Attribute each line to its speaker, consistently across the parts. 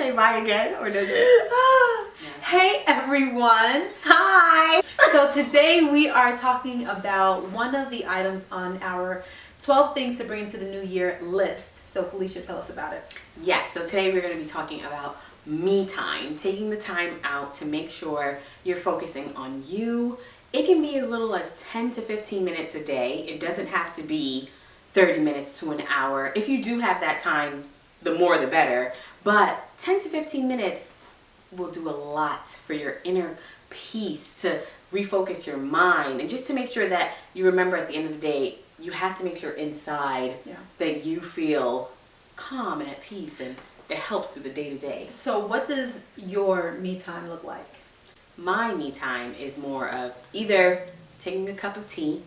Speaker 1: say bye again, or does it?
Speaker 2: Hey everyone.
Speaker 1: Hi.
Speaker 2: So today we are talking about one of the items on our 12 things to bring to the new year list. So Phyillicia, tell us about it.
Speaker 1: Yes, so today we're going to be talking about me time, taking the time out to make sure you're focusing on you. It can be as little as 10 to 15 minutes a day. It doesn't have to be 30 minutes to an hour. If you do have that time, the more the better. But 10 to 15 minutes will do a lot for your inner peace, to refocus your mind, and just to make sure that you remember at the end of the day, you have to make sure inside that you feel calm and at peace, and it helps through the day-to-day.
Speaker 2: So what does your me time look like?
Speaker 1: My me time is more of either taking a cup of tea.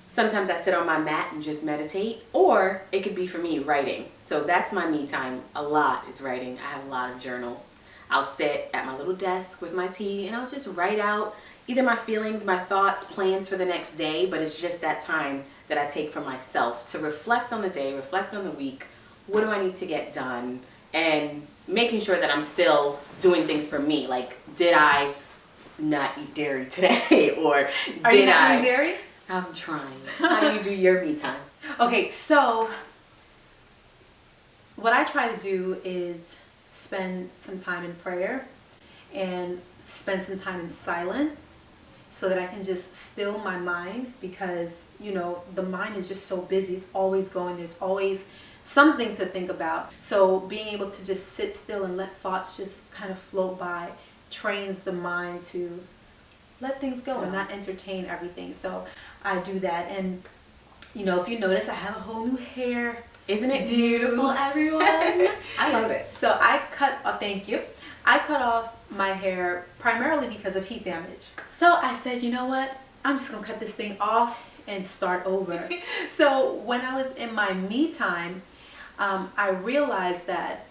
Speaker 1: Sometimes I sit on my mat and just meditate, or it could be for me writing. So that's my me time. A lot is writing. I have a lot of journals. I'll sit at my little desk with my tea and I'll just write out either my feelings, my thoughts, plans for the next day, but it's just that time that I take for myself to reflect on the day, reflect on the week. What do I need to get done? And making sure that I'm still doing things for me. Like, did I not eat dairy today? Or
Speaker 2: Are you not eating dairy?
Speaker 1: I'm trying. How do you do your me time?
Speaker 2: Okay, so what I try to do is spend some time in prayer and spend some time in silence so that I can just still my mind, because, you know, the mind is just so busy. It's always going. There's always something to think about. So being able to just sit still and let thoughts just kind of float by trains the mind to let things go and not entertain everything. So I do that. And, you know, if you notice, I have a whole new hair.
Speaker 1: Isn't it beautiful, everyone? I love it.
Speaker 2: So I cut, thank you. I cut off my hair primarily because of heat damage. So I said, you know what? I'm just gonna cut this thing off and start over. So when I was in my me time, I realized that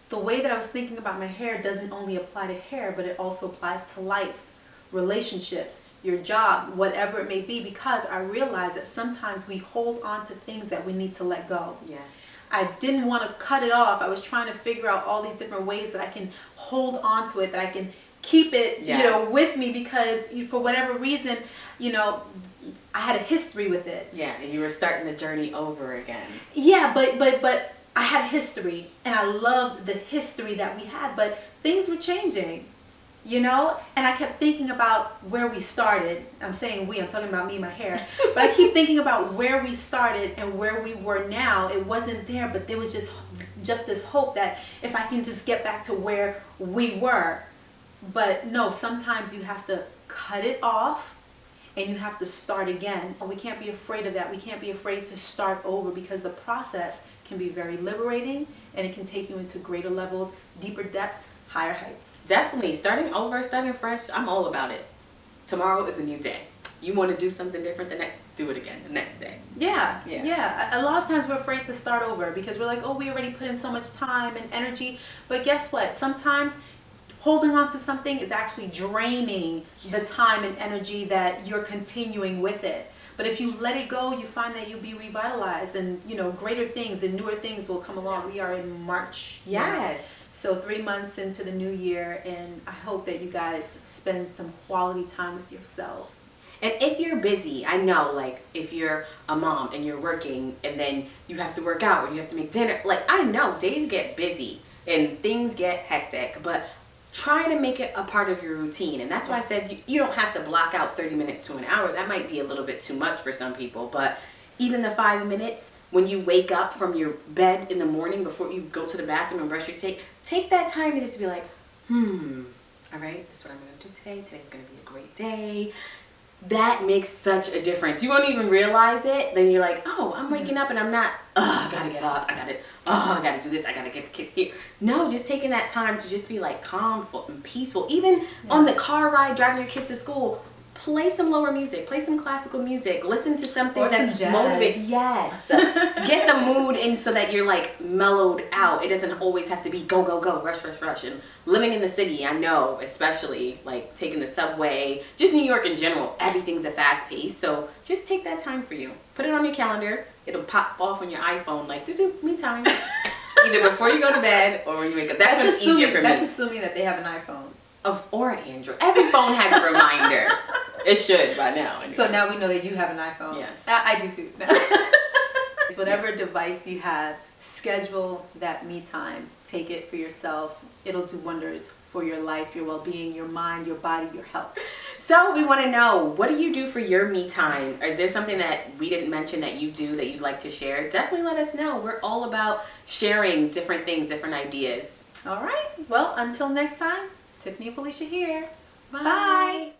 Speaker 2: the way that I was thinking about my hair doesn't only apply to hair, but it also applies to life, relationships, your job, whatever it may be, because I realized that sometimes we hold on to things that we need to let go.
Speaker 1: Yes.
Speaker 2: I didn't want to cut it off. I was trying to figure out all these different ways that I can hold on to it, that I can keep it, you know, with me, because for whatever reason, you know, I had a history with it.
Speaker 1: Yeah, and you were starting the journey over again.
Speaker 2: Yeah, but I had history, and I loved the history that we had, but things were changing. You know, and I kept thinking about where we started. I'm saying we, I'm talking about me and my hair. But I keep thinking about where we started and where we were now. It wasn't there, but there was just this hope that if I can just get back to where we were. But no, sometimes you have to cut it off and you have to start again. We can't be afraid of that. We can't be afraid to start over, because the process can be very liberating and it can take you into greater levels, deeper depths, higher heights.
Speaker 1: Definitely. Starting over, starting fresh, I'm all about it. Tomorrow is a new day. You want to do something different the next, do it again the next day.
Speaker 2: Yeah. A lot of times we're afraid to start over because we're like, oh, we already put in so much time and energy. But guess what? Sometimes holding on to something is actually draining the time and energy that you're continuing with it. But if you let it go, you find that you'll be revitalized, and, you know, greater things and newer things will come along. We are in March.
Speaker 1: Yes.
Speaker 2: Now. So 3 months into the new year, and I hope that you guys spend some quality time with yourselves.
Speaker 1: And if you're busy, I know, like, if you're a mom and you're working and then you have to work out or you have to make dinner, like, I know days get busy and things get hectic, but try to make it a part of your routine. And that's why I said you don't have to block out 30 minutes to an hour. That might be a little bit too much for some people, but even the 5 minutes when you wake up from your bed in the morning before you go to the bathroom and brush your teeth, take that time to just be like, all right, this is what I'm going to do today. Today's going to be a great day. That makes such a difference. You won't even realize it. Then you're like, oh, I'm waking up and I'm not, I got to get up. I got to do this. I got to get the kids here. No, just taking that time to just be like calm and peaceful. Even on the car ride, driving your kids to school, play some lower music, play some classical music, listen to something that's motivating. Yes. Get the mood in so that you're like mellowed out. It doesn't always have to be go, go, go, rush, rush, rush. And living in the city, I know, especially like taking the subway, just New York in general, everything's a fast pace. So just take that time for you. Put it on your calendar. It'll pop off on your iPhone like, me time. either before you go to bed or when you wake up. That's when it's easier for me.
Speaker 2: That's assuming that they have an iPhone.
Speaker 1: Or an Android. Every phone has a reminder. It should by now. Anyway.
Speaker 2: So now we know that you have an iPhone.
Speaker 1: Yes.
Speaker 2: I do too. Whatever device you have, schedule that me time. Take it for yourself. It'll do wonders for your life, your well-being, your mind, your body, your health.
Speaker 1: So we want to know, what do you do for your me time? Is there something that we didn't mention that you do that you'd like to share? Definitely let us know. We're all about sharing different things, different ideas.
Speaker 2: All right. Well, until next time, Tiffany and Phyillicia here.
Speaker 1: Bye. Bye.